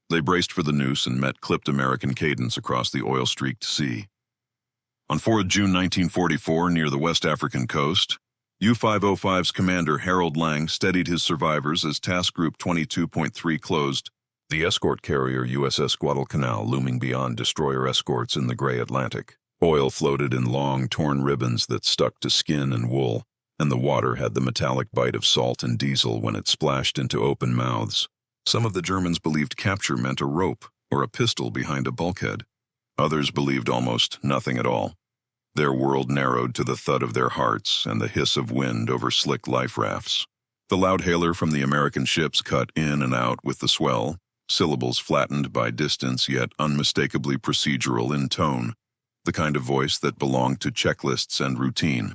They braced for the noose and met clipped American cadence across the oil-streaked sea. On 4 June 1944, near the West African coast, U-505's commander Harold Lang steadied his survivors as Task Group 22.3 closed, the escort carrier USS Guadalcanal looming beyond destroyer escorts in the gray Atlantic. Oil floated in long, torn ribbons that stuck to skin and wool, and the water had the metallic bite of salt and diesel when it splashed into open mouths. Some of the Germans believed capture meant a rope or a pistol behind a bulkhead. Others believed almost nothing at all. Their world narrowed to the thud of their hearts and the hiss of wind over slick life rafts. The loud hailer from the American ships cut in and out with the swell, syllables flattened by distance yet unmistakably procedural in tone, the kind of voice that belonged to checklists and routine.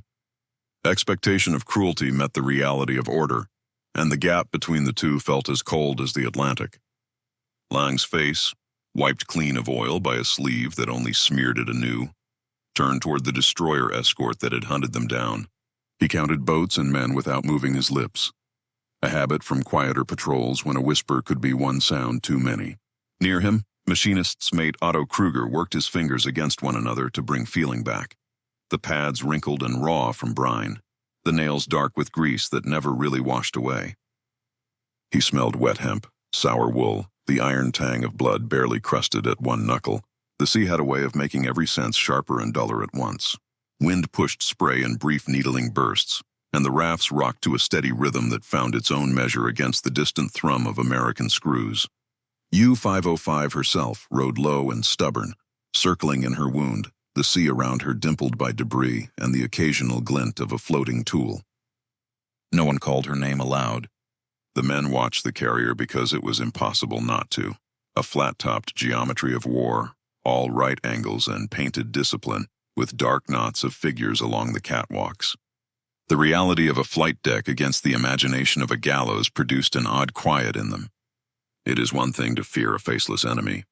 Expectation of cruelty met the reality of order, and the gap between the two felt as cold as the Atlantic. Lang's face, wiped clean of oil by a sleeve that only smeared it anew, turned toward the destroyer escort that had hunted them down. He counted boats and men without moving his lips, a habit from quieter patrols when a whisper could be one sound too many. Near him, machinist's mate Otto Kruger worked his fingers against one another to bring feeling back. The pads wrinkled and raw from brine, the nails dark with grease that never really washed away. He smelled wet hemp, sour wool, the iron tang of blood barely crusted at one knuckle. The sea had a way of making every sense sharper and duller at once. Wind pushed spray in brief needling bursts, and the rafts rocked to a steady rhythm that found its own measure against the distant thrum of American screws. U-505 herself rode low and stubborn, circling in her wound, the sea around her dimpled by debris and the occasional glint of a floating tool. No one called her name aloud. The men watched the carrier because it was impossible not to. A flat-topped geometry of war, all right angles and painted discipline, with dark knots of figures along the catwalks. The reality of a flight deck against the imagination of a gallows produced an odd quiet in them. It is one thing to fear a faceless enemy.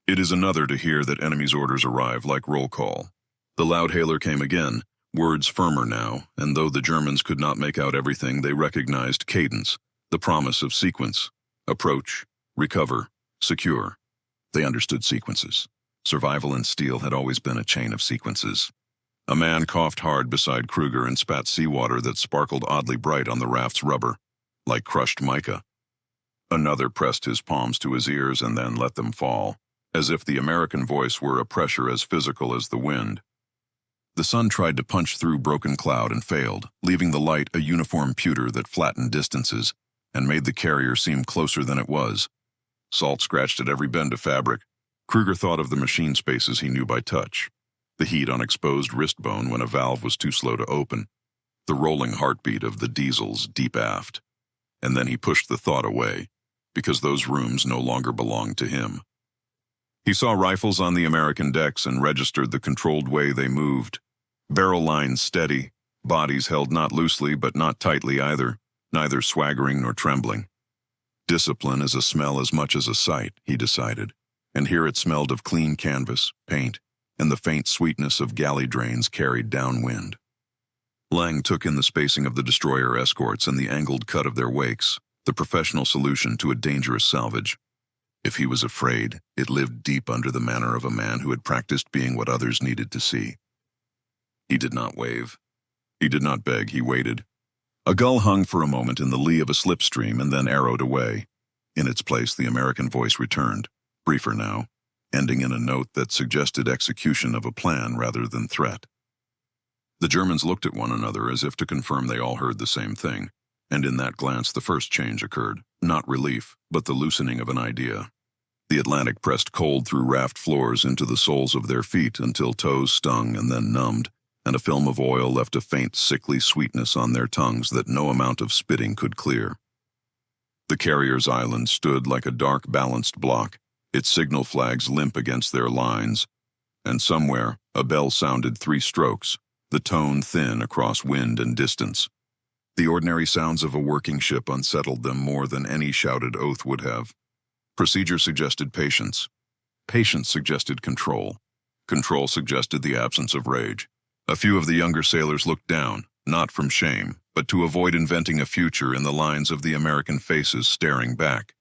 It is another to hear that enemy's orders arrive like roll call. The loud hailer came again, words firmer now, and though the Germans could not make out everything, they recognized cadence, the promise of sequence. Approach, recover, secure. They understood sequences. Survival in steel had always been a chain of sequences. A man coughed hard beside Kruger and spat seawater that sparkled oddly bright on the raft's rubber, like crushed mica. Another pressed his palms to his ears and then let them fall, as if the American voice were a pressure as physical as the wind. The sun tried to punch through broken cloud and failed, leaving the light a uniform pewter that flattened distances and made the carrier seem closer than it was. Salt scratched at every bend of fabric. Kruger thought of the machine spaces he knew by touch, the heat on exposed wrist bone when a valve was too slow to open, the rolling heartbeat of the diesels deep aft. And then he pushed the thought away, because those rooms no longer belonged to him. He saw rifles on the American decks and registered the controlled way they moved. Barrel lines steady, bodies held not loosely but not tightly either, neither swaggering nor trembling. Discipline is a smell as much as a sight, he decided, and here it smelled of clean canvas, paint, and the faint sweetness of galley drains carried downwind. Lang took in the spacing of the destroyer escorts and the angled cut of their wakes, the professional solution to a dangerous salvage. If he was afraid, it lived deep under the manner of a man who had practiced being what others needed to see. He did not wave. He did not beg, he waited. A gull hung for a moment in the lee of a slipstream and then arrowed away. In its place, the American voice returned, briefer now, ending in a note that suggested execution of a plan rather than threat. The Germans looked at one another as if to confirm they all heard the same thing, and in that glance the first change occurred, not relief, but the loosening of an idea. The Atlantic pressed cold through raft floors into the soles of their feet until toes stung and then numbed, and a film of oil left a faint, sickly sweetness on their tongues that no amount of spitting could clear. The carrier's island stood like a dark, balanced block, its signal flags limp against their lines, and somewhere a bell sounded 3 strokes, the tone thin across wind and distance. The ordinary sounds of a working ship unsettled them more than any shouted oath would have. Procedure suggested patience. Patience suggested control. Control suggested the absence of rage. A few of the younger sailors looked down, not from shame, but to avoid inventing a future in the lines of the American faces staring back.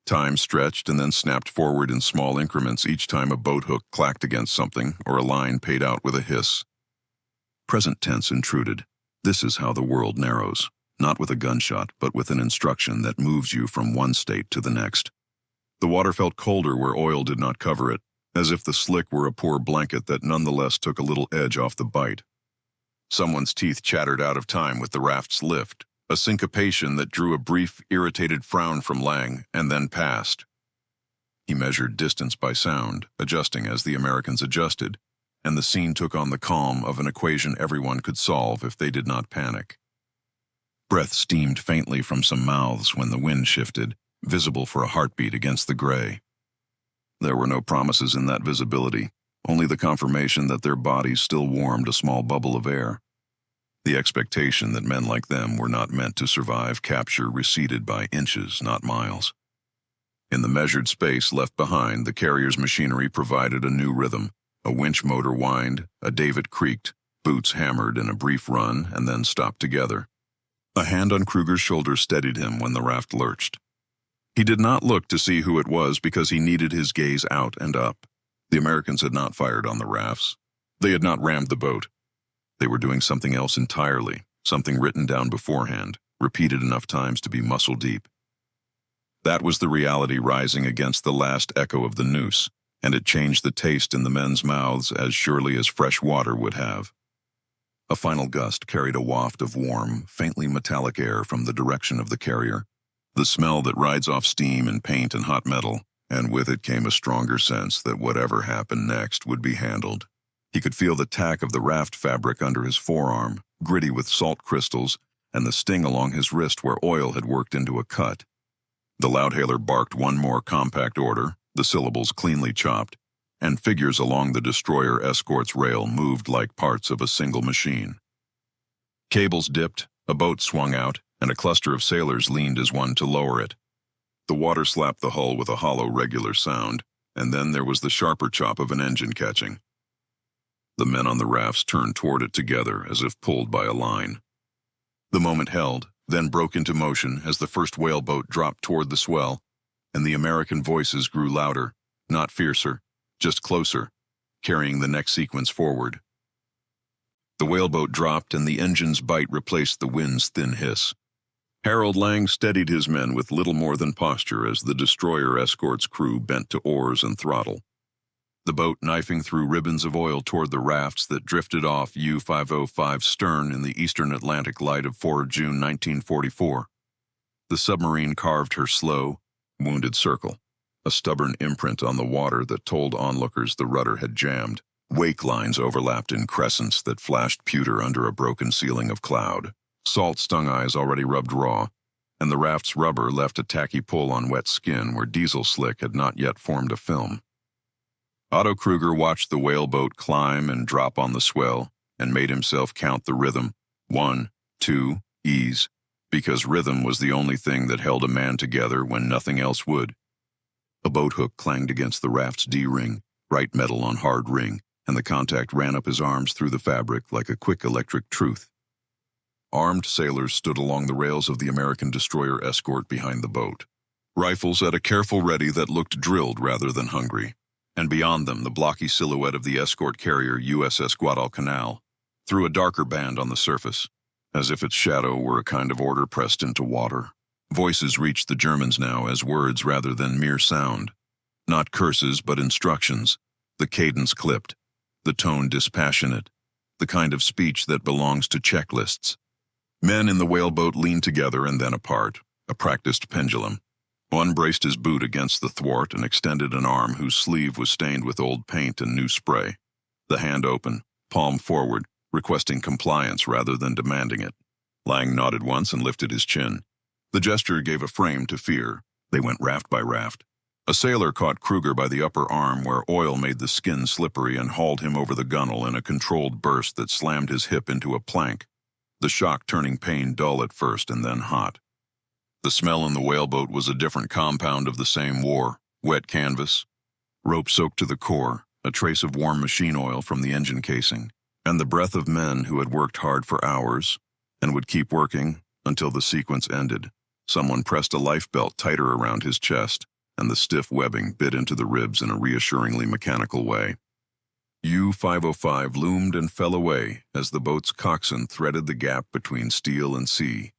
Time stretched and then snapped forward in small increments each time a boat hook clacked against something or a line paid out with a hiss. Present tense intruded. This is how the world narrows, not with a gunshot, but with an instruction that moves you from one state to the next. The water felt colder where oil did not cover it, as if the slick were a poor blanket that nonetheless took a little edge off the bite. Someone's teeth chattered out of time with the raft's lift, a syncopation that drew a brief, irritated frown from Lang and then passed. He measured distance by sound, adjusting as the Americans adjusted, and the scene took on the calm of an equation everyone could solve if they did not panic. Breath steamed faintly from some mouths when the wind shifted, visible for a heartbeat against the gray. There were no promises in that visibility, only the confirmation that their bodies still warmed a small bubble of air. The expectation that men like them were not meant to survive capture receded by inches, not miles. In the measured space left behind, the carrier's machinery provided a new rhythm. A winch motor whined, a davit creaked, boots hammered in a brief run and then stopped together. A hand on Kruger's shoulder steadied him when the raft lurched. He did not look to see who it was because he needed his gaze out and up. The Americans had not fired on the rafts. They had not rammed the boat. They were doing something else entirely, something written down beforehand, repeated enough times to be muscle deep. That was the reality rising against the last echo of the noose, and it changed the taste in the men's mouths as surely as fresh water would have. A final gust carried a waft of warm, faintly metallic air from the direction of the carrier, the smell that rides off steam and paint and hot metal, and with it came a stronger sense that whatever happened next would be handled. He could feel the tack of the raft fabric under his forearm, gritty with salt crystals, and the sting along his wrist where oil had worked into a cut. The loudhailer barked one more compact order, the syllables cleanly chopped, and figures along the destroyer escort's rail moved like parts of a single machine. Cables dipped, a boat swung out, and a cluster of sailors leaned as one to lower it. The water slapped the hull with a hollow, regular sound, and then there was the sharper chop of an engine catching. The men on the rafts turned toward it together as if pulled by a line. The moment held, then broke into motion as the first whaleboat dropped toward the swell, and the American voices grew louder, not fiercer, just closer, carrying the next sequence forward. The whaleboat dropped and the engine's bite replaced the wind's thin hiss. Harold Lang steadied his men with little more than posture as the destroyer escort's crew bent to oars and throttle. The boat knifing through ribbons of oil toward the rafts that drifted off U-505's stern in the eastern Atlantic light of 4 June 1944. The submarine carved her slow, wounded circle, a stubborn imprint on the water that told onlookers the rudder had jammed. Wake lines overlapped in crescents that flashed pewter under a broken ceiling of cloud. Salt-stung eyes already rubbed raw, and the raft's rubber left a tacky pull on wet skin where diesel slick had not yet formed a film. Otto Kruger watched the whaleboat climb and drop on the swell and made himself count the rhythm, 1, 2, ease, because rhythm was the only thing that held a man together when nothing else would. A boat hook clanged against the raft's D-ring, bright metal on hard ring, and the contact ran up his arms through the fabric like a quick electric truth. Armed sailors stood along the rails of the American destroyer escort behind the boat, rifles at a careful ready that looked drilled rather than hungry, and beyond them the blocky silhouette of the escort carrier USS Guadalcanal, through a darker band on the surface, as if its shadow were a kind of order pressed into water. Voices reached the Germans now as words rather than mere sound. Not curses, but instructions. The cadence clipped, the tone dispassionate, the kind of speech that belongs to checklists. Men in the whaleboat leaned together and then apart, a practiced pendulum. One braced his boot against the thwart and extended an arm whose sleeve was stained with old paint and new spray. The hand open, palm forward, requesting compliance rather than demanding it. Lang nodded once and lifted his chin. The gesture gave a frame to fear. They went raft by raft. A sailor caught Kruger by the upper arm where oil made the skin slippery and hauled him over the gunwale in a controlled burst that slammed his hip into a plank, the shock turning pain dull at first and then hot. The smell in the whaleboat was a different compound of the same war, wet canvas, rope soaked to the core, a trace of warm machine oil from the engine casing, and the breath of men who had worked hard for hours and would keep working until the sequence ended. Someone pressed a life belt tighter around his chest, and the stiff webbing bit into the ribs in a reassuringly mechanical way. U-505 loomed and fell away as the boat's coxswain threaded the gap between steel and sea,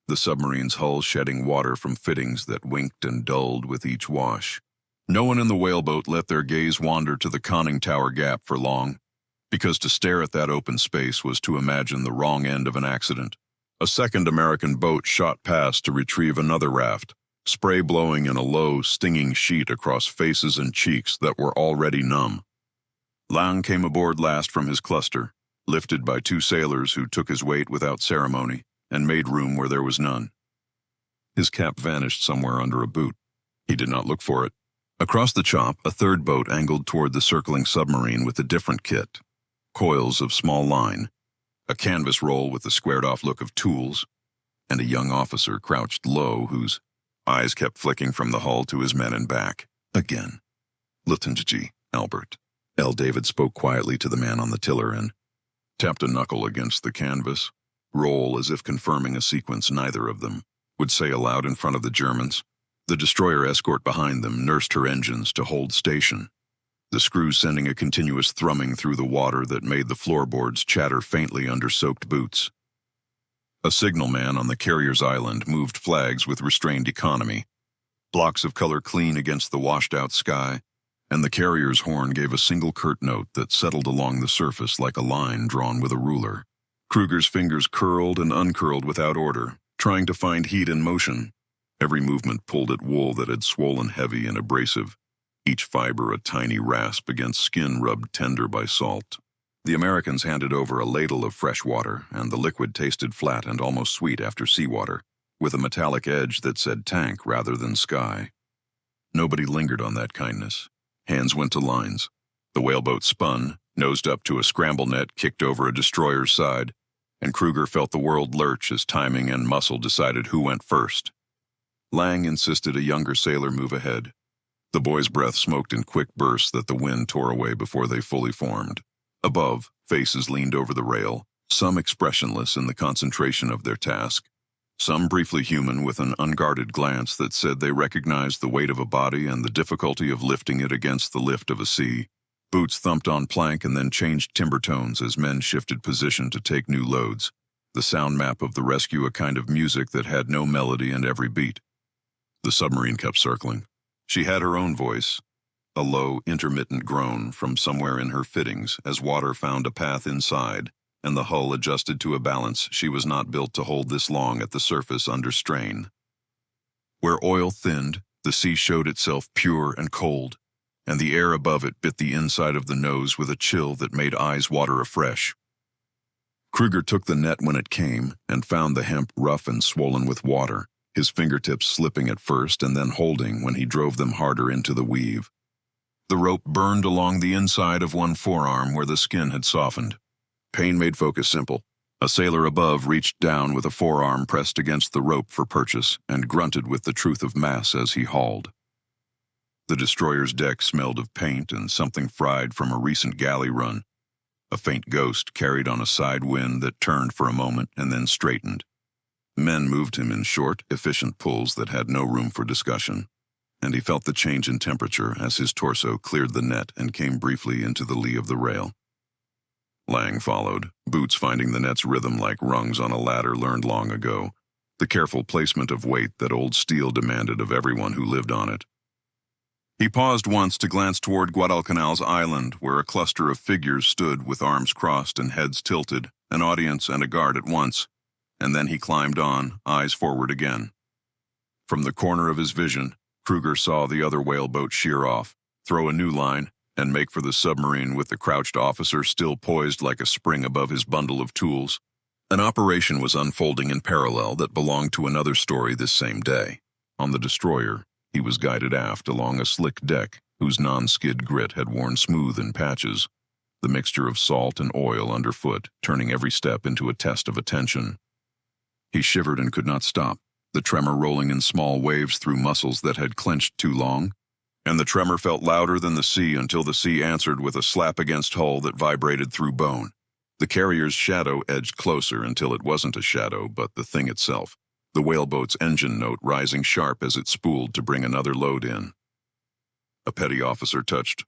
the submarine's hull shedding water from fittings that winked and dulled with each wash. No one in the whaleboat let their gaze wander to the conning tower gap for long, because to stare at that open space was to imagine the wrong end of an accident. A second American boat shot past to retrieve another raft, spray blowing in a low, stinging sheet across faces and cheeks that were already numb. Lang came aboard last from his cluster, lifted by two sailors who took his weight without ceremony and made room where there was none. His cap vanished somewhere under a boot. He did not look for it. Across the chop, a third boat angled toward the circling submarine with a different kit. Coils of small line, a canvas roll with the squared-off look of tools, and a young officer crouched low whose eyes kept flicking from the hull to his men and back. Again. Lieutenant G. Albert. L. David spoke quietly to the man on the tiller and tapped a knuckle against the canvas, roll as if confirming a sequence neither of them would say aloud in front of the Germans. The destroyer escort behind them nursed her engines to hold station, the screws sending a continuous thrumming through the water that made the floorboards chatter faintly under soaked boots. A signalman on the carrier's island moved flags with restrained economy, blocks of color clean against the washed-out sky, and the carrier's horn gave a single curt note that settled along the surface like a line drawn with a ruler. Kruger's fingers curled and uncurled without order, trying to find heat in motion. Every movement pulled at wool that had swollen heavy and abrasive, each fiber a tiny rasp against skin rubbed tender by salt. The Americans handed over a ladle of fresh water, and the liquid tasted flat and almost sweet after seawater, with a metallic edge that said tank rather than sky. Nobody lingered on that kindness. Hands went to lines. The whaleboat spun, nosed up to a scramble net kicked over a destroyer's side, and Kruger felt the world lurch as timing and muscle decided who went first. Lang insisted a younger sailor move ahead. The boy's breath smoked in quick bursts that the wind tore away before they fully formed. Above, faces leaned over the rail, some expressionless in the concentration of their task, some briefly human with an unguarded glance that said they recognized the weight of a body and the difficulty of lifting it against the lift of a sea. Boots thumped on plank and then changed timber tones as men shifted position to take new loads, the sound map of the rescue a kind of music that had no melody in every beat. The submarine kept circling. She had her own voice, a low, intermittent groan from somewhere in her fittings as water found a path inside, and the hull adjusted to a balance she was not built to hold this long at the surface under strain. Where oil thinned, the sea showed itself pure and cold, and the air above it bit the inside of the nose with a chill that made eyes water afresh. Kruger took the net when it came and found the hemp rough and swollen with water, his fingertips slipping at first and then holding when he drove them harder into the weave. The rope burned along the inside of one forearm where the skin had softened. Pain made focus simple. A sailor above reached down with a forearm pressed against the rope for purchase and grunted with the truth of mass as he hauled. The destroyer's deck smelled of paint and something fried from a recent galley run, a faint ghost carried on a side wind that turned for a moment and then straightened. Men moved him in short, efficient pulls that had no room for discussion, and he felt the change in temperature as his torso cleared the net and came briefly into the lee of the rail. Lang followed, boots finding the net's rhythm like rungs on a ladder learned long ago, the careful placement of weight that old steel demanded of everyone who lived on it. He paused once to glance toward Guadalcanal's island, where a cluster of figures stood with arms crossed and heads tilted, an audience and a guard at once, and then he climbed on, eyes forward again. From the corner of his vision, Kruger saw the other whaleboat sheer off, throw a new line, and make for the submarine with the crouched officer still poised like a spring above his bundle of tools. An operation was unfolding in parallel that belonged to another story this same day. On the destroyer, he was guided aft along a slick deck whose non-skid grit had worn smooth in patches, the mixture of salt and oil underfoot turning every step into a test of attention. He shivered and could not stop, the tremor rolling in small waves through muscles that had clenched too long, and the tremor felt louder than the sea until the sea answered with a slap against hull that vibrated through bone. The carrier's shadow edged closer until it wasn't a shadow, but the thing itself, the whaleboat's engine note rising sharp as it spooled to bring another load in. a petty officer touched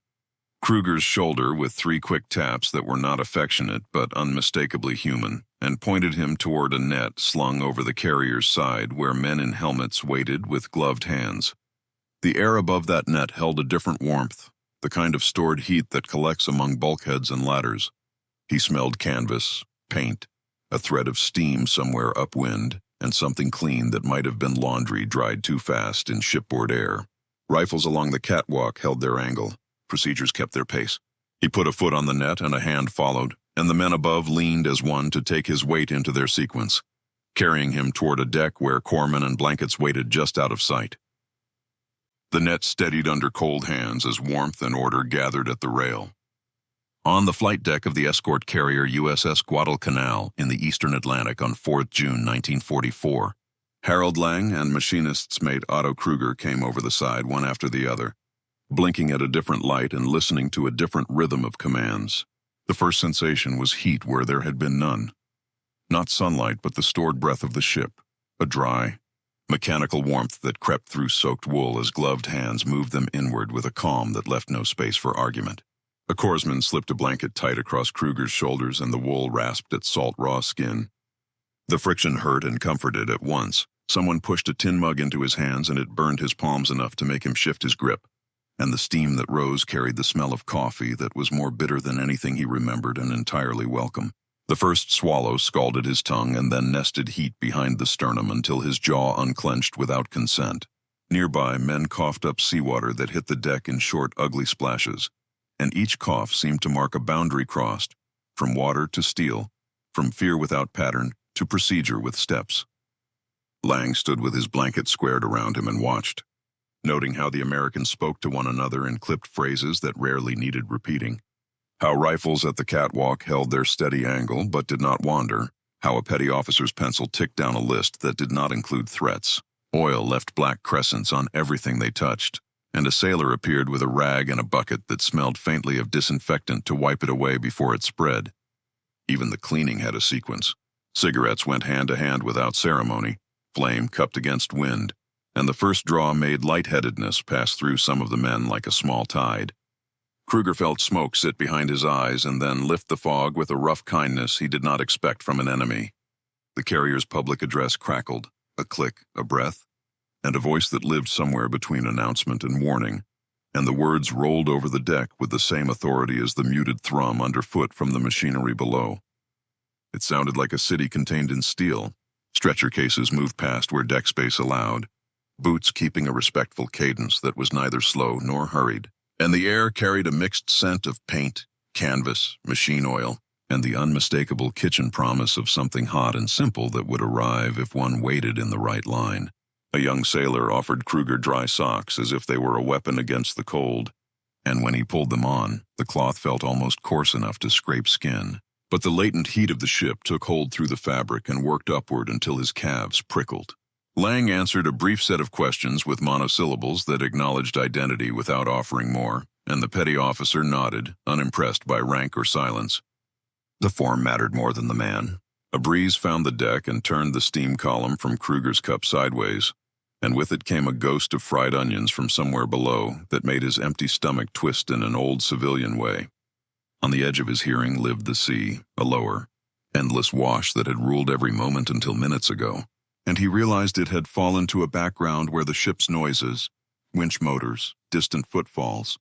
Kruger's shoulder with 3 quick taps that were not affectionate but unmistakably human, and pointed him toward a net slung over the carrier's side where men in helmets waited with gloved hands. The air above that net held a different warmth, the kind of stored heat that collects among bulkheads and ladders. He smelled canvas, paint, a thread of steam somewhere upwind, and something clean that might have been laundry dried too fast in shipboard air. Rifles along the catwalk held their angle. Procedures kept their pace. He put a foot on the net and a hand followed, and the men above leaned as one to take his weight into their sequence, carrying him toward a deck where corpsmen and blankets waited just out of sight. The net steadied under cold hands as warmth and order gathered at the rail. On the flight deck of the escort carrier USS Guadalcanal in the eastern Atlantic on 4th June 1944, Harold Lang and machinist's mate Otto Kruger came over the side one after the other, blinking at a different light and listening to a different rhythm of commands. The first sensation was heat where there had been none. Not sunlight, but the stored breath of the ship, a dry, mechanical warmth that crept through soaked wool as gloved hands moved them inward with a calm that left no space for argument. A corpsman slipped a blanket tight across Kruger's shoulders and the wool rasped at salt raw skin. The friction hurt and comforted at once. Someone pushed a tin mug into his hands and it burned his palms enough to make him shift his grip. And the steam that rose carried the smell of coffee that was more bitter than anything he remembered and entirely welcome. The first swallow scalded his tongue and then nested heat behind the sternum until his jaw unclenched without consent. Nearby, men coughed up seawater that hit the deck in short, ugly splashes, and each cough seemed to mark a boundary crossed, from water to steel, from fear without pattern to procedure with steps. Lang stood with his blanket squared around him and watched, noting how the Americans spoke to one another in clipped phrases that rarely needed repeating, how rifles at the catwalk held their steady angle but did not wander, how a petty officer's pencil ticked down a list that did not include threats. Oil left black crescents on everything they touched, and a sailor appeared with a rag and a bucket that smelled faintly of disinfectant to wipe it away before it spread. Even the cleaning had a sequence. Cigarettes went hand to hand without ceremony, flame cupped against wind, and the first draw made lightheadedness pass through some of the men like a small tide. Kruger felt smoke sit behind his eyes and then lift the fog with a rough kindness he did not expect from an enemy. The carrier's public address crackled, a click, a breath, and a voice that lived somewhere between announcement and warning, and the words rolled over the deck with the same authority as the muted thrum underfoot from the machinery below. It sounded like a city contained in steel. Stretcher cases moved past where deck space allowed, boots keeping a respectful cadence that was neither slow nor hurried, and the air carried a mixed scent of paint, canvas, machine oil, and the unmistakable kitchen promise of something hot and simple that would arrive if one waited in the right line. A young sailor offered Kruger dry socks as if they were a weapon against the cold, and when he pulled them on, the cloth felt almost coarse enough to scrape skin. But the latent heat of the ship took hold through the fabric and worked upward until his calves prickled. Lang answered a brief set of questions with monosyllables that acknowledged identity without offering more, and the petty officer nodded, unimpressed by rank or silence. The form mattered more than the man. A breeze found the deck and turned the steam column from Kruger's cup sideways, and with it came a ghost of fried onions from somewhere below that made his empty stomach twist in an old civilian way. On the edge of his hearing lived the sea, a lower, endless wash that had ruled every moment until minutes ago, and he realized it had fallen to a background where the ship's noises, winch motors, distant footfalls,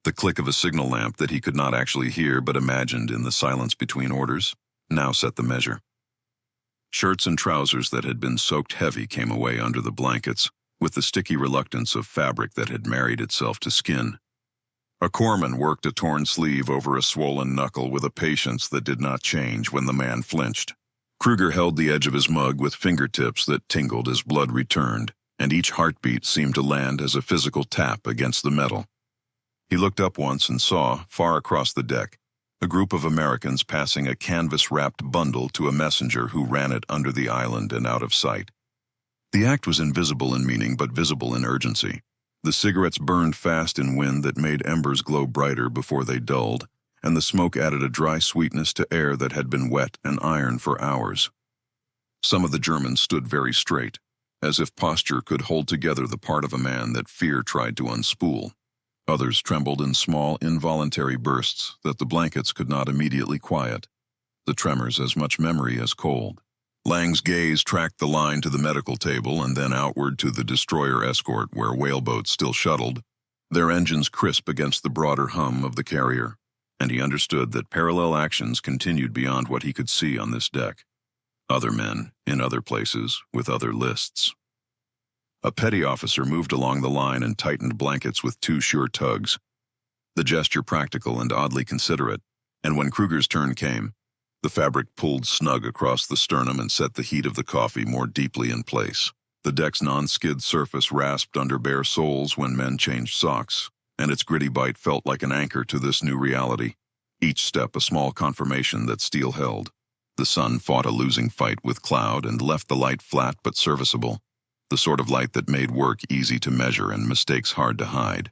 the click of a signal lamp that he could not actually hear but imagined in the silence between orders, now set the measure. Shirts and trousers that had been soaked heavy came away under the blankets, with the sticky reluctance of fabric that had married itself to skin. A corpsman worked a torn sleeve over a swollen knuckle with a patience that did not change when the man flinched. Kruger held the edge of his mug with fingertips that tingled as blood returned, and each heartbeat seemed to land as a physical tap against the metal. He looked up once and saw, far across the deck, a group of Americans passing a canvas-wrapped bundle to a messenger who ran it under the island and out of sight. The act was invisible in meaning but visible in urgency. The cigarettes burned fast in wind that made embers glow brighter before they dulled, and the smoke added a dry sweetness to air that had been wet and iron for hours. Some of the Germans stood very straight, as if posture could hold together the part of a man that fear tried to unspool. Others trembled in small, involuntary bursts that the blankets could not immediately quiet, the tremors as much memory as cold. Lang's gaze tracked the line to the medical table and then outward to the destroyer escort where whaleboats still shuttled, their engines crisp against the broader hum of the carrier, and he understood that parallel actions continued beyond what he could see on this deck. Other men, in other places, with other lists. A petty officer moved along the line and tightened blankets with 2 sure tugs, the gesture practical and oddly considerate, and when Kruger's turn came, the fabric pulled snug across the sternum and set the heat of the coffee more deeply in place. The deck's non-skid surface rasped under bare soles when men changed socks, and its gritty bite felt like an anchor to this new reality, each step a small confirmation that steel held. The sun fought a losing fight with cloud and left the light flat but serviceable, the sort of light that made work easy to measure and mistakes hard to hide.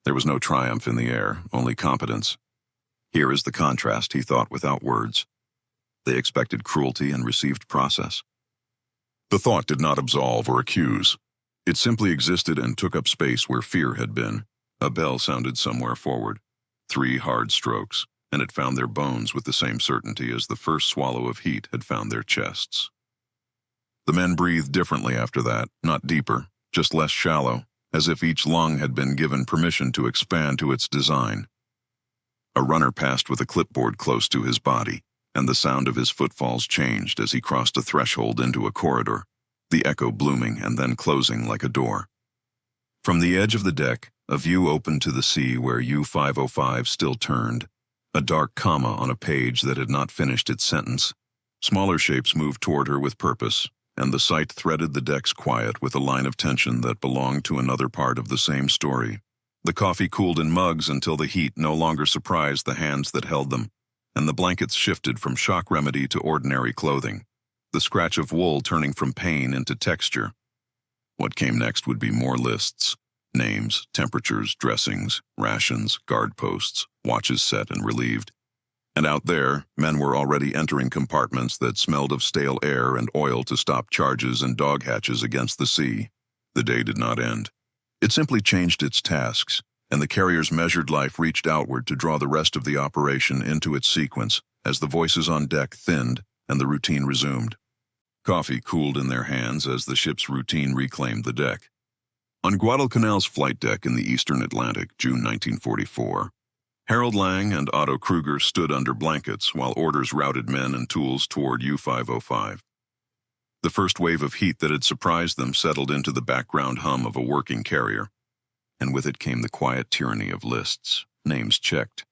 There was no triumph in the air, only competence. Here is the contrast, he thought without words. They expected cruelty and received process. The thought did not absolve or accuse. It simply existed and took up space where fear had been. A bell sounded somewhere forward. 3 hard strokes, and it found their bones with the same certainty as the first swallow of heat had found their chests. The men breathed differently after that, not deeper, just less shallow, as if each lung had been given permission to expand to its design. A runner passed with a clipboard close to his body, and the sound of his footfalls changed as he crossed a threshold into a corridor, the echo blooming and then closing like a door. From the edge of the deck, a view opened to the sea where U-505 still turned, a dark comma on a page that had not finished its sentence. Smaller shapes moved toward her with purpose, and the sight threaded the deck's quiet with a line of tension that belonged to another part of the same story. The coffee cooled in mugs until the heat no longer surprised the hands that held them, and the blankets shifted from shock remedy to ordinary clothing, the scratch of wool turning from pain into texture. What came next would be more lists, names, temperatures, dressings, rations, guard posts, watches set and relieved. And out there, men were already entering compartments that smelled of stale air and oil to stop charges and dog hatches against the sea. The day did not end. It simply changed its tasks, and the carrier's measured life reached outward to draw the rest of the operation into its sequence as the voices on deck thinned and the routine resumed. Coffee cooled in their hands as the ship's routine reclaimed the deck. On Guadalcanal's flight deck in the eastern Atlantic, June 1944, Harold Lang and Otto Kruger stood under blankets while orders routed men and tools toward U-505. The first wave of heat that had surprised them settled into the background hum of a working carrier, and with it came the quiet tyranny of lists, names checked,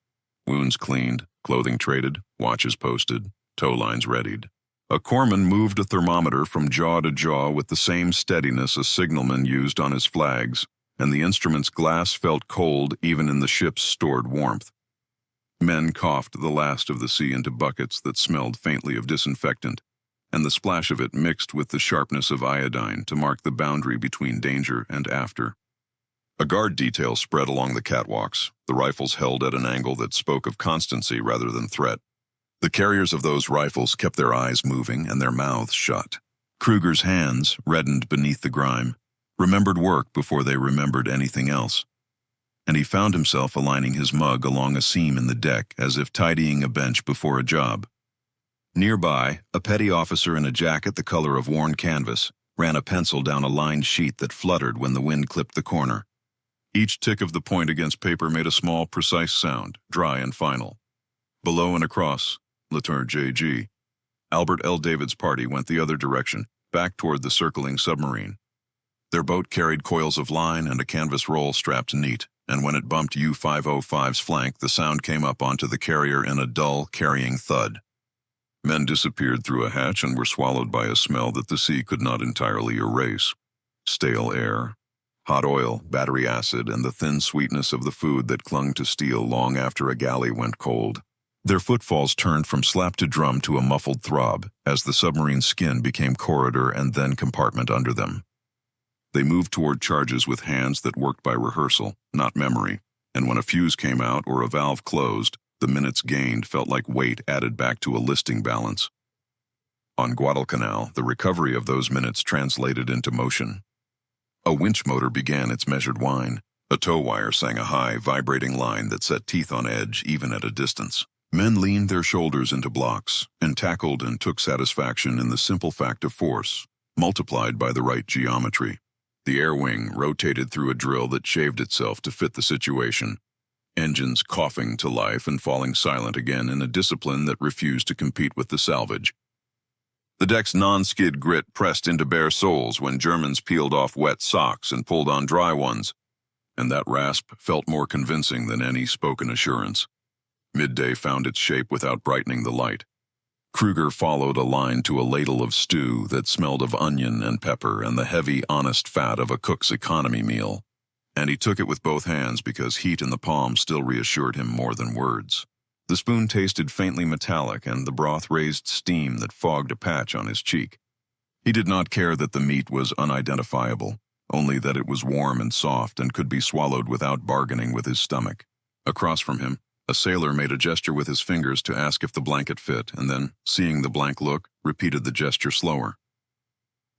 wounds cleaned, clothing traded, watches posted, tow lines readied. A corpsman moved a thermometer from jaw to jaw with the same steadiness a signalman used on his flags, and the instrument's glass felt cold even in the ship's stored warmth. Men coughed the last of the sea into buckets that smelled faintly of disinfectant, and the splash of it mixed with the sharpness of iodine to mark the boundary between danger and after. A guard detail spread along the catwalks, the rifles held at an angle that spoke of constancy rather than threat. The carriers of those rifles kept their eyes moving and their mouths shut. Kruger's hands, reddened beneath the grime, remembered work before they remembered anything else, and he found himself aligning his mug along a seam in the deck as if tidying a bench before a job. Nearby, a petty officer in a jacket the color of worn canvas ran a pencil down a lined sheet that fluttered when the wind clipped the corner. Each tick of the point against paper made a small, precise sound, dry and final. Below and across, Latour J.G., Albert L. David's party went the other direction, back toward the circling submarine. Their boat carried coils of line and a canvas roll strapped neat, and when it bumped U-505's flank, the sound came up onto the carrier in a dull, carrying thud. Men disappeared through a hatch and were swallowed by a smell that the sea could not entirely erase. Stale air, hot oil, battery acid, and the thin sweetness of the food that clung to steel long after a galley went cold. Their footfalls turned from slap to drum to a muffled throb as the submarine's skin became corridor and then compartment under them. They moved toward charges with hands that worked by rehearsal, not memory, and when a fuse came out or a valve closed, the minutes gained felt like weight added back to a listing balance. On Guadalcanal, the recovery of those minutes translated into motion. A winch motor began its measured whine, A tow wire sang a high, vibrating line that set teeth on edge even at a distance. Men leaned their shoulders into blocks and tackled and took satisfaction in the simple fact of force, multiplied by the right geometry. The air wing rotated through a drill that shaved itself to fit the situation, engines coughing to life and falling silent again in a discipline that refused to compete with the salvage. The deck's non-skid grit pressed into bare soles when Germans peeled off wet socks and pulled on dry ones, and that rasp felt more convincing than any spoken assurance. Midday found its shape without brightening the light. Kruger followed a line to a ladle of stew that smelled of onion and pepper and the heavy, honest fat of a cook's economy meal, and he took it with both hands because heat in the palm still reassured him more than words. The spoon tasted faintly metallic, and the broth raised steam that fogged a patch on his cheek. He did not care that the meat was unidentifiable, only that it was warm and soft and could be swallowed without bargaining with his stomach. Across from him, a sailor made a gesture with his fingers to ask if the blanket fit, and then, seeing the blank look, repeated the gesture slower.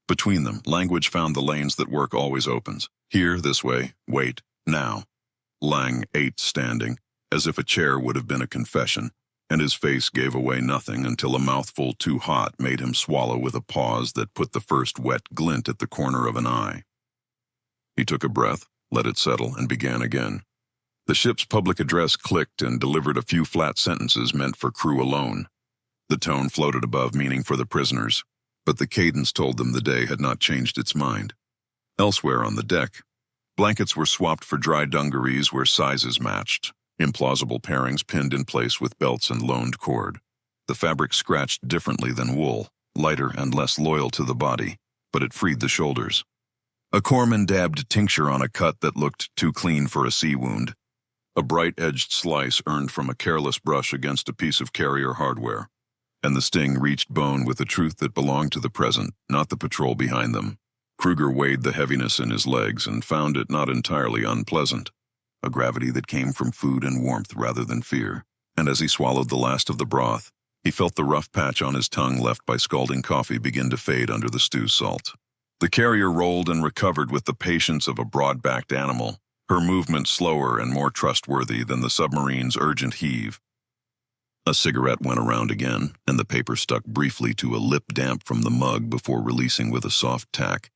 Between them, language found the lanes that work always opens. Here, this way, wait, now. Lang ate standing, as if a chair would have been a confession, and his face gave away nothing until a mouthful too hot made him swallow with a pause that put the first wet glint at the corner of an eye. He took a breath, let it settle, and began again. The ship's public address clicked and delivered a few flat sentences meant for crew alone. The tone floated above meaning for the prisoners, but the cadence told them the day had not changed its mind. Elsewhere on the deck, blankets were swapped for dry dungarees where sizes matched, implausible pairings pinned in place with belts and loaned cord. The fabric scratched differently than wool, lighter and less loyal to the body, but it freed the shoulders. A corpsman dabbed tincture on a cut that looked too clean for a sea wound. A bright-edged slice earned from a careless brush against a piece of carrier hardware, and the sting reached bone with a truth that belonged to the present, not the patrol behind them. Kruger weighed the heaviness in his legs and found it not entirely unpleasant, a gravity that came from food and warmth rather than fear, and as he swallowed the last of the broth, he felt the rough patch on his tongue left by scalding coffee begin to fade under the stew's salt. The carrier rolled and recovered with the patience of a broad-backed animal, her movement slower and more trustworthy than the submarine's urgent heave. A cigarette went around again, and the paper stuck briefly to a lip damp from the mug before releasing with a soft tack.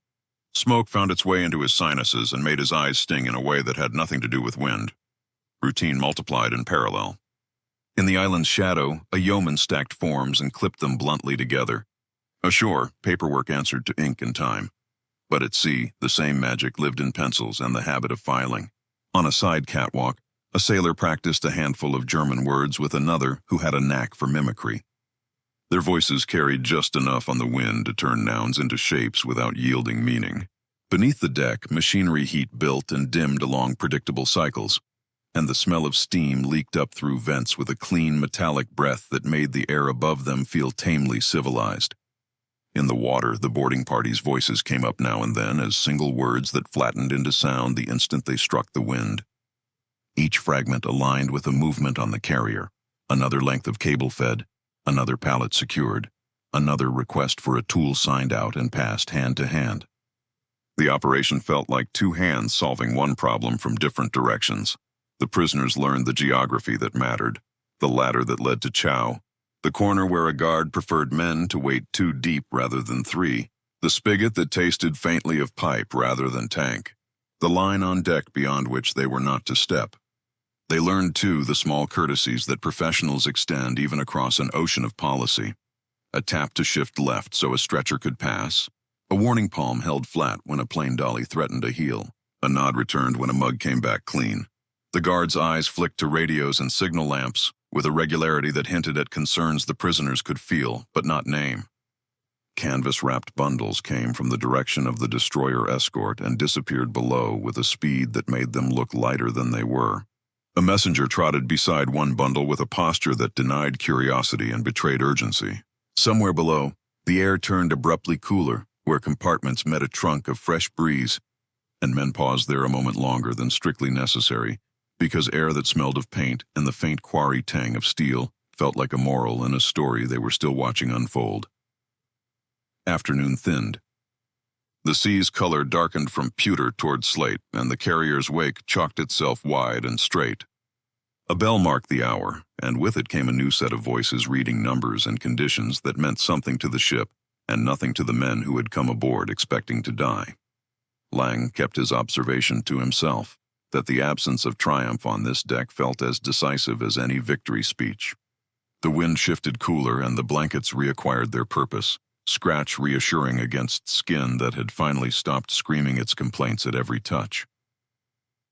Smoke found its way into his sinuses and made his eyes sting in a way that had nothing to do with wind. Routine multiplied in parallel. In the island's shadow, a yeoman stacked forms and clipped them bluntly together. Ashore, paperwork answered to ink and time. But at sea, the same magic lived in pencils and the habit of filing. On a side catwalk, a sailor practiced a handful of German words with another who had a knack for mimicry. Their voices carried just enough on the wind to turn nouns into shapes without yielding meaning. Beneath the deck, machinery heat built and dimmed along predictable cycles, and the smell of steam leaked up through vents with a clean metallic breath that made the air above them feel tamely civilized. In the water, the boarding party's voices came up now and then as single words that flattened into sound the instant they struck the wind. Each fragment aligned with a movement on the carrier, another length of cable fed, another pallet secured, another request for a tool signed out and passed hand to hand. The operation felt like two hands solving one problem from different directions. The prisoners learned the geography that mattered, the ladder that led to chow, the corner where a guard preferred men to wait 2 deep rather than 3, the spigot that tasted faintly of pipe rather than tank, the line on deck beyond which they were not to step. They learned, too, the small courtesies that professionals extend even across an ocean of policy. A tap to shift left so a stretcher could pass, a warning palm held flat when a plane dolly threatened a heel, a nod returned when a mug came back clean. The guard's eyes flicked to radios and signal lamps, with a regularity that hinted at concerns the prisoners could feel, but not name. Canvas-wrapped bundles came from the direction of the destroyer escort and disappeared below with a speed that made them look lighter than they were. A messenger trotted beside one bundle with a posture that denied curiosity and betrayed urgency. Somewhere below, the air turned abruptly cooler, where compartments met a trunk of fresh breeze, and men paused there a moment longer than strictly necessary, because air that smelled of paint and the faint quarry tang of steel felt like a moral in a story they were still watching unfold. Afternoon thinned. The sea's color darkened from pewter toward slate, and the carrier's wake chalked itself wide and straight. A bell marked the hour, and with it came a new set of voices reading numbers and conditions that meant something to the ship and nothing to the men who had come aboard expecting to die. Lang kept his observation to himself, that the absence of triumph on this deck felt as decisive as any victory speech. The wind shifted cooler and the blankets reacquired their purpose, scratch reassuring against skin that had finally stopped screaming its complaints at every touch.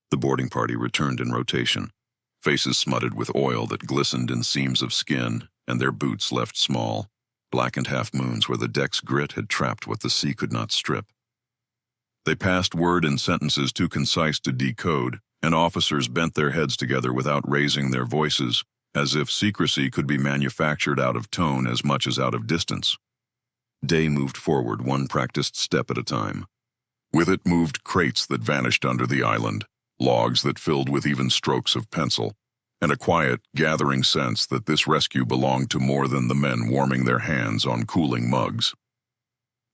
The boarding party returned in rotation, faces smutted with oil that glistened in seams of skin, and their boots left small, blackened half-moons where the deck's grit had trapped what the sea could not strip. They passed word in sentences too concise to decode, and officers bent their heads together without raising their voices, as if secrecy could be manufactured out of tone as much as out of distance. Day moved forward one practiced step at a time. With it moved crates that vanished under the island, logs that filled with even strokes of pencil, and a quiet, gathering sense that this rescue belonged to more than the men warming their hands on cooling mugs.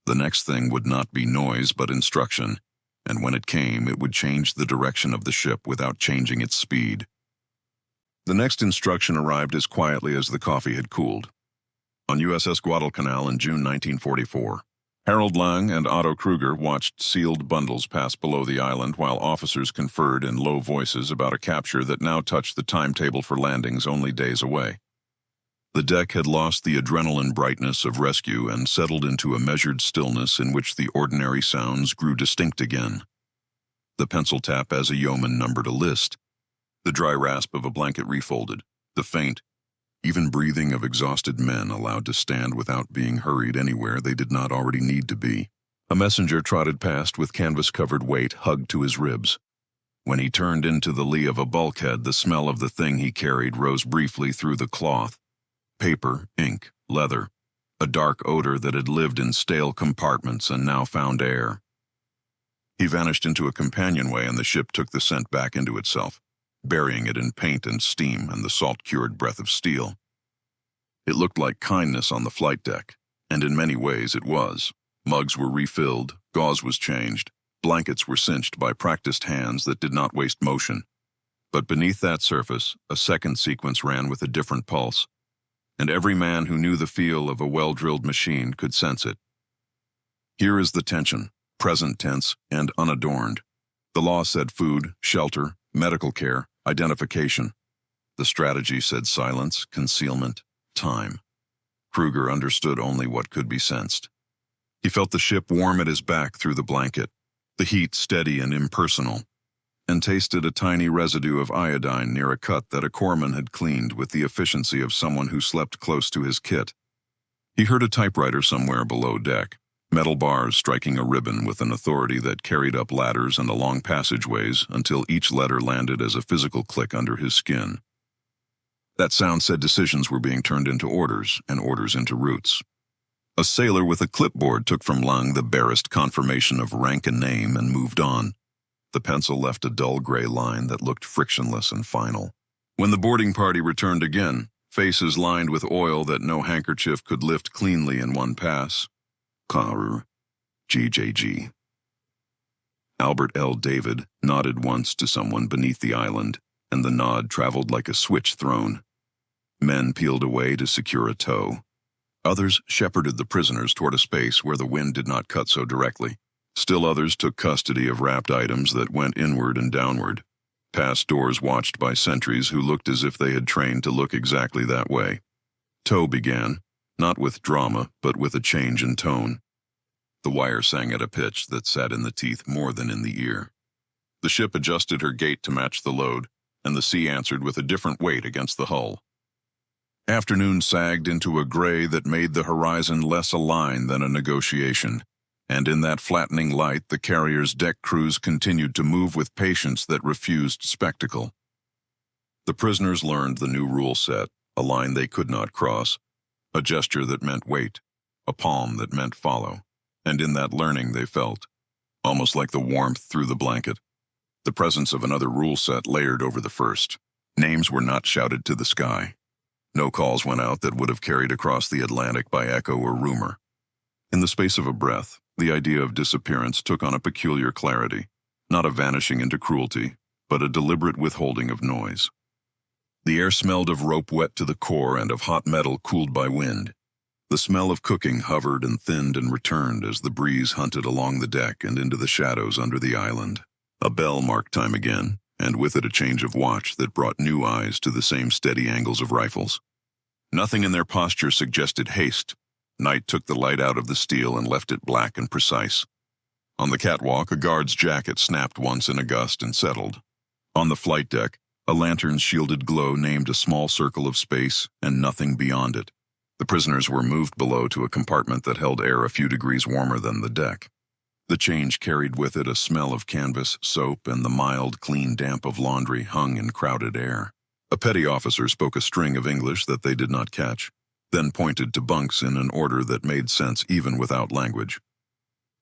The next thing would not be noise but instruction, and when it came, it would change the direction of the ship without changing its speed. The next instruction arrived as quietly as the coffee had cooled. On USS Guadalcanal in June 1944, Harold Lang and Otto Kruger watched sealed bundles pass below the island while officers conferred in low voices about a capture that now touched the timetable for landings only days away. The deck had lost the adrenaline brightness of rescue and settled into a measured stillness in which the ordinary sounds grew distinct again. The pencil tap as a yeoman numbered a list, the dry rasp of a blanket refolded, the faint, even breathing of exhausted men allowed to stand without being hurried anywhere they did not already need to be. A messenger trotted past with canvas-covered weight hugged to his ribs. When he turned into the lee of a bulkhead, the smell of the thing he carried rose briefly through the cloth. Paper, ink, leather, a dark odor that had lived in stale compartments and now found air. He vanished into a companionway and the ship took the scent back into itself, burying it in paint and steam and the salt-cured breath of steel. It looked like kindness on the flight deck, and in many ways it was. Mugs were refilled, gauze was changed, blankets were cinched by practiced hands that did not waste motion. But beneath that surface, a second sequence ran with a different pulse, and every man who knew the feel of a well-drilled machine could sense it. Here is the tension, present tense and unadorned. The law said food, shelter, medical care, identification. The strategy said silence, concealment, time. Kruger understood only what could be sensed. He felt the ship warm at his back through the blanket, the heat steady and impersonal, and tasted a tiny residue of iodine near a cut that a corpsman had cleaned with the efficiency of someone who slept close to his kit. He heard a typewriter somewhere below deck, metal bars striking a ribbon with an authority that carried up ladders and along passageways until each letter landed as a physical click under his skin. That sound said decisions were being turned into orders, and orders into routes. A sailor with a clipboard took from Lang the barest confirmation of rank and name and moved on. The pencil left a dull gray line that looked frictionless and final. When the boarding party returned again, faces lined with oil that no handkerchief could lift cleanly in one pass, Karu, GJG. Albert L. David nodded once to someone beneath the island, and the nod traveled like a switch thrown. Men peeled away to secure a tow. Others shepherded the prisoners toward a space where the wind did not cut so directly. Still others took custody of wrapped items that went inward and downward, past doors watched by sentries who looked as if they had trained to look exactly that way. Tow began, not with drama, but with a change in tone. The wire sang at a pitch that sat in the teeth more than in the ear. The ship adjusted her gait to match the load, and the sea answered with a different weight against the hull. Afternoon sagged into a gray that made the horizon less a line than a negotiation, and in that flattening light the carrier's deck crews continued to move with patience that refused spectacle. The prisoners learned the new rule set, a line they could not cross, a gesture that meant wait, a palm that meant follow, and in that learning they felt, almost like the warmth through the blanket, the presence of another rule set layered over the first. Names were not shouted to the sky. No calls went out that would have carried across the Atlantic by echo or rumor. In the space of a breath, the idea of disappearance took on a peculiar clarity, not a vanishing into cruelty, but a deliberate withholding of noise. The air smelled of rope wet to the core and of hot metal cooled by wind. The smell of cooking hovered and thinned and returned as the breeze hunted along the deck and into the shadows under the island. A bell marked time again, and with it a change of watch that brought new eyes to the same steady angles of rifles. Nothing in their posture suggested haste. Night took the light out of the steel and left it black and precise. On the catwalk, a guard's jacket snapped once in a gust and settled. On the flight deck, a lantern's shielded glow named a small circle of space and nothing beyond it. The prisoners were moved below to a compartment that held air a few degrees warmer than the deck. The change carried with it a smell of canvas, soap, and the mild, clean damp of laundry hung in crowded air. A petty officer spoke a string of English that they did not catch, then pointed to bunks in an order that made sense even without language.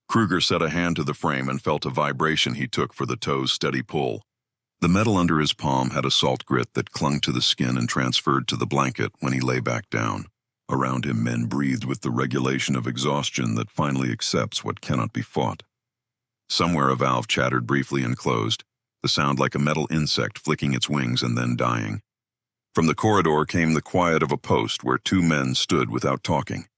Kruger set a hand to the frame and felt a vibration he took for the toe's steady pull. The metal under his palm had a salt grit that clung to the skin and transferred to the blanket when he lay back down. Around him, men breathed with the regulation of exhaustion that finally accepts what cannot be fought. Somewhere a valve chattered briefly and closed, the sound like a metal insect flicking its wings and then dying. From the corridor came the quiet of a post where two men stood without talking.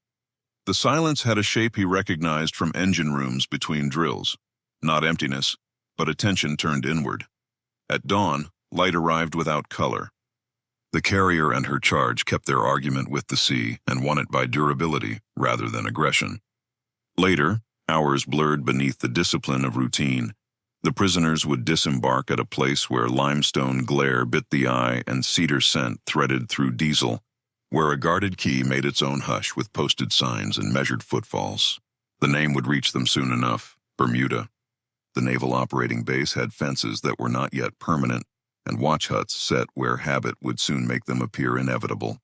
The silence had a shape he recognized from engine rooms between drills. Not emptiness, but attention turned inward. At dawn, light arrived without color. The carrier and her charge kept their argument with the sea and won it by durability rather than aggression. Later, hours blurred beneath the discipline of routine. The prisoners would disembark at a place where limestone glare bit the eye and cedar scent threaded through diesel, where a guarded quay made its own hush with posted signs and measured footfalls. The name would reach them soon enough: Bermuda. The naval operating base had fences that were not yet permanent, and watch huts set where habit would soon make them appear inevitable.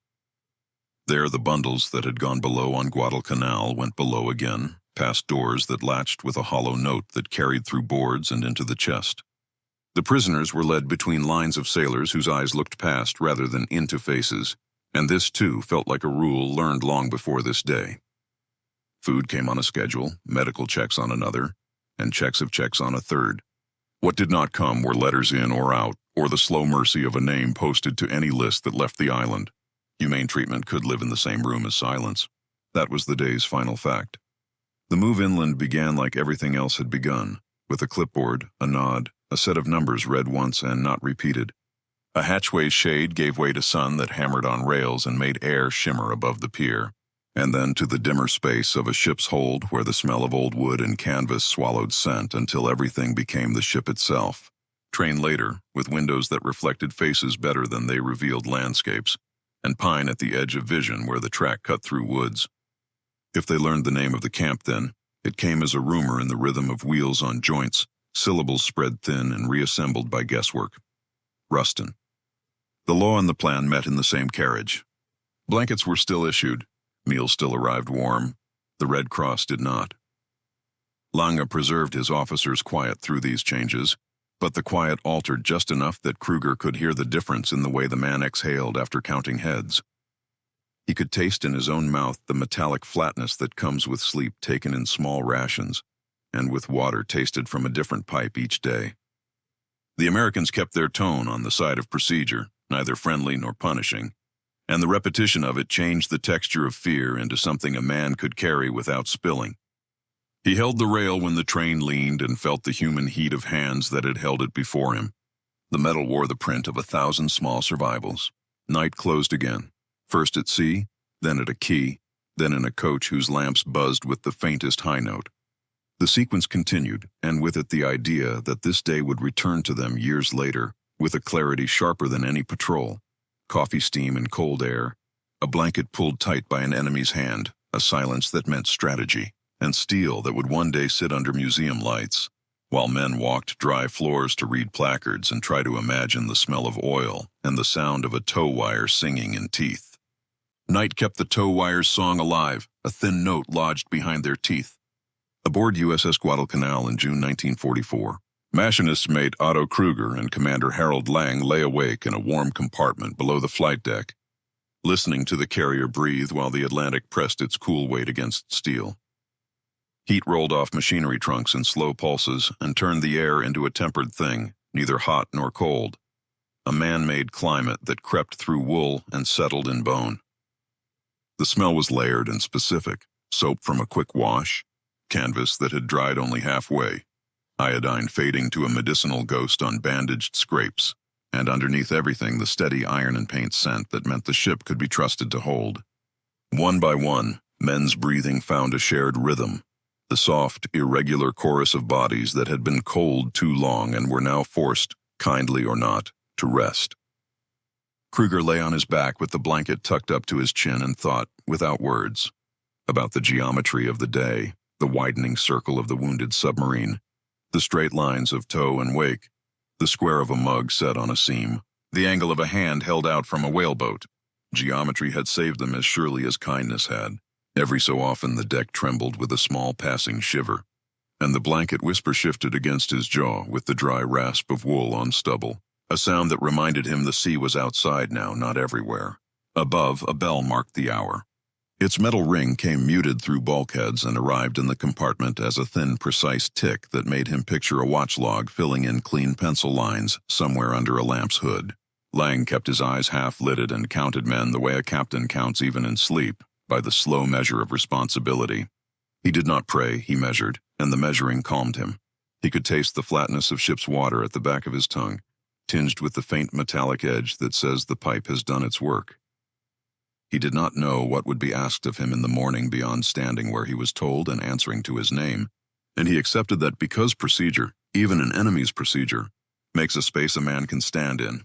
There the bundles that had gone below on Guadalcanal went below again, past doors that latched with a hollow note that carried through boards and into the chest. The prisoners were led between lines of sailors whose eyes looked past rather than into faces, and this too felt like a rule learned long before this day. Food came on a schedule, medical checks on another, and checks of checks on a third. What did not come were letters in or out, or the slow mercy of a name posted to any list that left the island. Humane treatment could live in the same room as silence. That was the day's final fact. The move inland began like everything else had begun, with a clipboard, a nod, a set of numbers read once and not repeated. A hatchway shade gave way to sun that hammered on rails and made air shimmer above the pier, and then to the dimmer space of a ship's hold where the smell of old wood and canvas swallowed scent until everything became the ship itself. Train later, with windows that reflected faces better than they revealed landscapes, and pine at the edge of vision where the track cut through woods. If they learned the name of the camp then, it came as a rumor in the rhythm of wheels on joints, syllables spread thin and reassembled by guesswork. Ruston. The law and the plan met in the same carriage. Blankets were still issued, meals still arrived warm, the Red Cross did not. Lange preserved his officers' quiet through these changes, but the quiet altered just enough that Kruger could hear the difference in the way the man exhaled after counting heads. He could taste in his own mouth the metallic flatness that comes with sleep taken in small rations, and with water tasted from a different pipe each day. The Americans kept their tone on the side of procedure, neither friendly nor punishing, and the repetition of it changed the texture of fear into something a man could carry without spilling. He held the rail when the train leaned and felt the human heat of hands that had held it before him. The metal wore the print of 1,000 small survivals. Night closed again, first at sea, then at a quay, then in a coach whose lamps buzzed with the faintest high note. The sequence continued, and with it the idea that this day would return to them years later, with a clarity sharper than any patrol. Coffee steam and cold air, a blanket pulled tight by an enemy's hand, a silence that meant strategy, and steel that would one day sit under museum lights, while men walked dry floors to read placards and try to imagine the smell of oil and the sound of a tow wire singing in teeth. Night kept the tow wire's song alive, a thin note lodged behind their teeth. Aboard USS Guadalcanal in June 1944, machinist mate Otto Kruger and Commander Harold Lang lay awake in a warm compartment below the flight deck, listening to the carrier breathe while the Atlantic pressed its cool weight against steel. Heat rolled off machinery trunks in slow pulses and turned the air into a tempered thing, neither hot nor cold. A man-made climate that crept through wool and settled in bone. The smell was layered and specific: soap from a quick wash, canvas that had dried only halfway, iodine fading to a medicinal ghost on bandaged scrapes, and underneath everything the steady iron and paint scent that meant the ship could be trusted to hold. One by one, men's breathing found a shared rhythm, the soft, irregular chorus of bodies that had been cold too long and were now forced, kindly or not, to rest. Kruger lay on his back with the blanket tucked up to his chin and thought, without words, about the geometry of the day, the widening circle of the wounded submarine, the straight lines of tow and wake, the square of a mug set on a seam, the angle of a hand held out from a whaleboat. Geometry had saved them as surely as kindness had. Every so often the deck trembled with a small passing shiver, and the blanket whisper shifted against his jaw with the dry rasp of wool on stubble, a sound that reminded him the sea was outside now, not everywhere. Above, a bell marked the hour. Its metal ring came muted through bulkheads and arrived in the compartment as a thin, precise tick that made him picture a watch log filling in clean pencil lines somewhere under a lamp's hood. Lang kept his eyes half-lidded and counted men the way a captain counts even in sleep, by the slow measure of responsibility. He did not pray, he measured, and the measuring calmed him. He could taste the flatness of ship's water at the back of his tongue, tinged with the faint metallic edge that says the pipe has done its work. He did not know what would be asked of him in the morning beyond standing where he was told and answering to his name, and he accepted that because procedure, even an enemy's procedure, makes a space a man can stand in.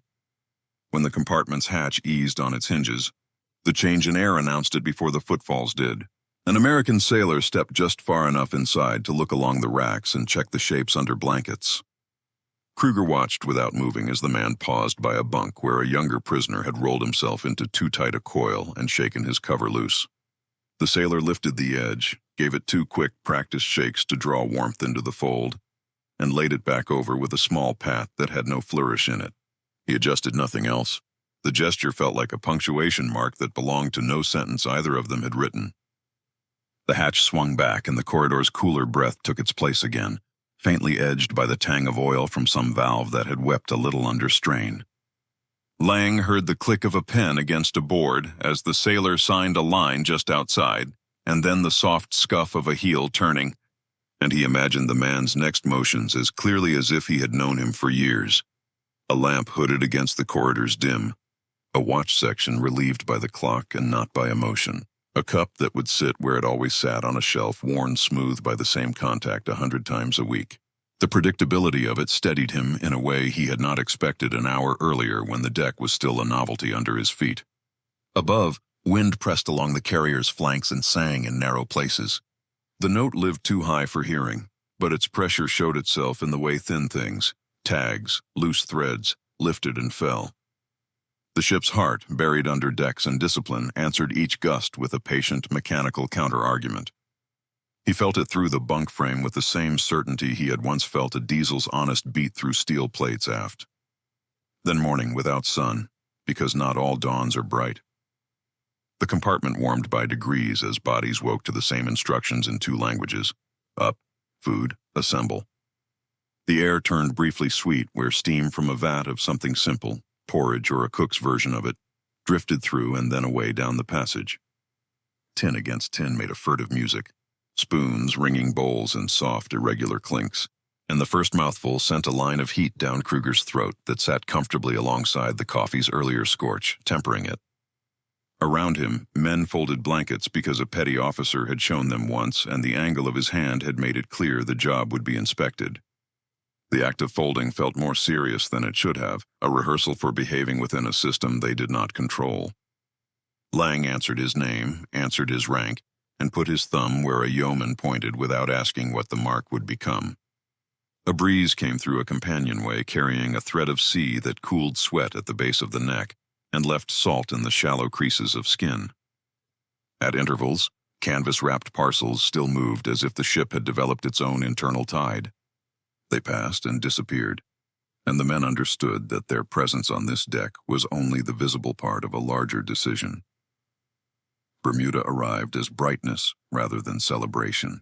When the compartment's hatch eased on its hinges, the change in air announced it before the footfalls did. An American sailor stepped just far enough inside to look along the racks and check the shapes under blankets. Kruger watched without moving as the man paused by a bunk where a younger prisoner had rolled himself into too tight a coil and shaken his cover loose. The sailor lifted the edge, gave it 2 quick, practiced shakes to draw warmth into the fold, and laid it back over with a small pat that had no flourish in it. He adjusted nothing else. The gesture felt like a punctuation mark that belonged to no sentence either of them had written. The hatch swung back and the corridor's cooler breath took its place again, faintly edged by the tang of oil from some valve that had wept a little under strain. Lang heard the click of a pen against a board as the sailor signed a line just outside, and then the soft scuff of a heel turning, and he imagined the man's next motions as clearly as if he had known him for years. A lamp hooded against the corridor's dim, a watch section relieved by the clock and not by emotion, a cup that would sit where it always sat on a shelf worn smooth by the same contact 100 times a week. The predictability of it steadied him in a way he had not expected an hour earlier when the deck was still a novelty under his feet. Above, wind pressed along the carrier's flanks and sang in narrow places. The note lived too high for hearing, but its pressure showed itself in the way thin things, tags, loose threads, lifted and fell. The ship's heart, buried under decks and discipline, answered each gust with a patient, mechanical counter-argument. He felt it through the bunk frame with the same certainty he had once felt a diesel's honest beat through steel plates aft. Then morning without sun, because not all dawns are bright. The compartment warmed by degrees as bodies woke to the same instructions in 2 languages. Up, food, assemble. The air turned briefly sweet where steam from a vat of something simple, porridge or a cook's version of it, drifted through and then away down the passage. Tin against tin made a furtive music, spoons ringing bowls in soft, irregular clinks, and the first mouthful sent a line of heat down Kruger's throat that sat comfortably alongside the coffee's earlier scorch, tempering it. Around him, men folded blankets because a petty officer had shown them once and the angle of his hand had made it clear the job would be inspected. The act of folding felt more serious than it should have, a rehearsal for behaving within a system they did not control. Lang answered his name, answered his rank, and put his thumb where a yeoman pointed without asking what the mark would become. A breeze came through a companionway carrying a thread of sea that cooled sweat at the base of the neck and left salt in the shallow creases of skin. At intervals, canvas-wrapped parcels still moved as if the ship had developed its own internal tide. They passed and disappeared, and the men understood that their presence on this deck was only the visible part of a larger decision. Bermuda arrived as brightness rather than celebration.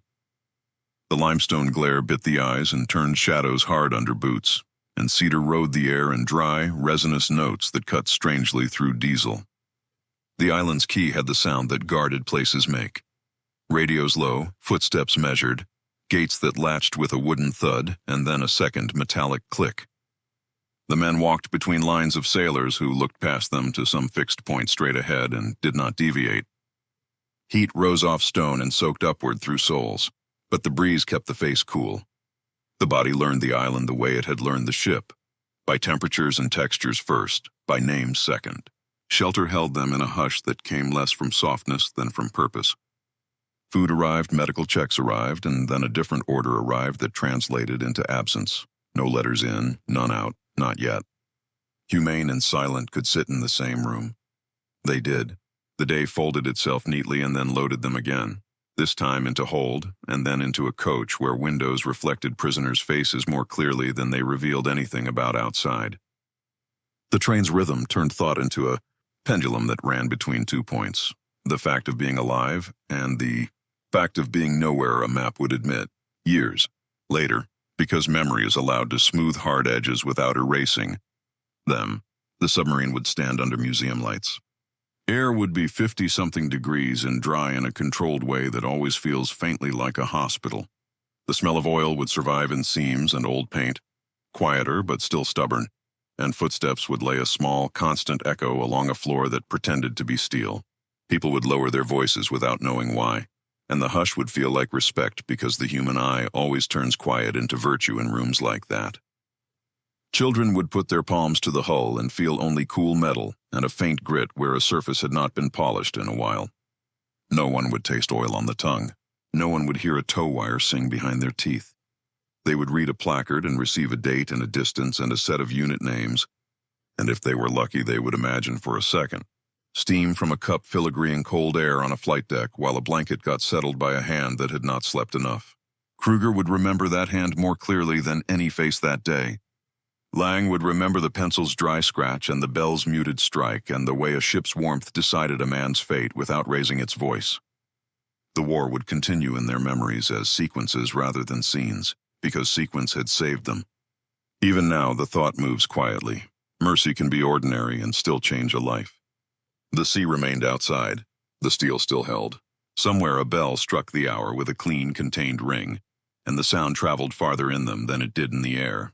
The limestone glare bit the eyes and turned shadows hard under boots, and cedar rode the air in dry, resinous notes that cut strangely through diesel. The island's key had the sound that guarded places make. Radios low, footsteps measured, gates that latched with a wooden thud and then a second metallic click. The men walked between lines of sailors who looked past them to some fixed point straight ahead and did not deviate. Heat rose off stone and soaked upward through soles, but the breeze kept the face cool. The body learned the island the way it had learned the ship, by temperatures and textures first, by names second. Shelter held them in a hush that came less from softness than from purpose. Food arrived, medical checks arrived, and then a different order arrived that translated into absence. No letters in, none out, not yet. Humane and silent could sit in the same room. They did. The day folded itself neatly and then loaded them again, this time into hold, and then into a coach where windows reflected prisoners' faces more clearly than they revealed anything about outside. The train's rhythm turned thought into a pendulum that ran between 2 points, the fact of being alive and the fact of being nowhere a map would admit, years later, because memory is allowed to smooth hard edges without erasing them. The submarine would stand under museum lights. Air would be 50-something degrees and dry in a controlled way that always feels faintly like a hospital. The smell of oil would survive in seams and old paint, quieter but still stubborn, and footsteps would lay a small, constant echo along a floor that pretended to be steel. People would lower their voices without knowing why, and the hush would feel like respect because the human eye always turns quiet into virtue in rooms like that. Children would put their palms to the hull and feel only cool metal and a faint grit where a surface had not been polished in a while. No one would taste oil on the tongue. No one would hear a tow wire sing behind their teeth. They would read a placard and receive a date and a distance and a set of unit names, and if they were lucky they would imagine for a second. Steam from a cup filigreeing cold air on a flight deck while a blanket got settled by a hand that had not slept enough. Kruger would remember that hand more clearly than any face that day. Lang would remember the pencil's dry scratch and the bell's muted strike and the way a ship's warmth decided a man's fate without raising its voice. The war would continue in their memories as sequences rather than scenes, because sequence had saved them. Even now, the thought moves quietly. Mercy can be ordinary and still change a life. The sea remained outside. The steel still held. Somewhere a bell struck the hour with a clean, contained ring, and the sound traveled farther in them than it did in the air,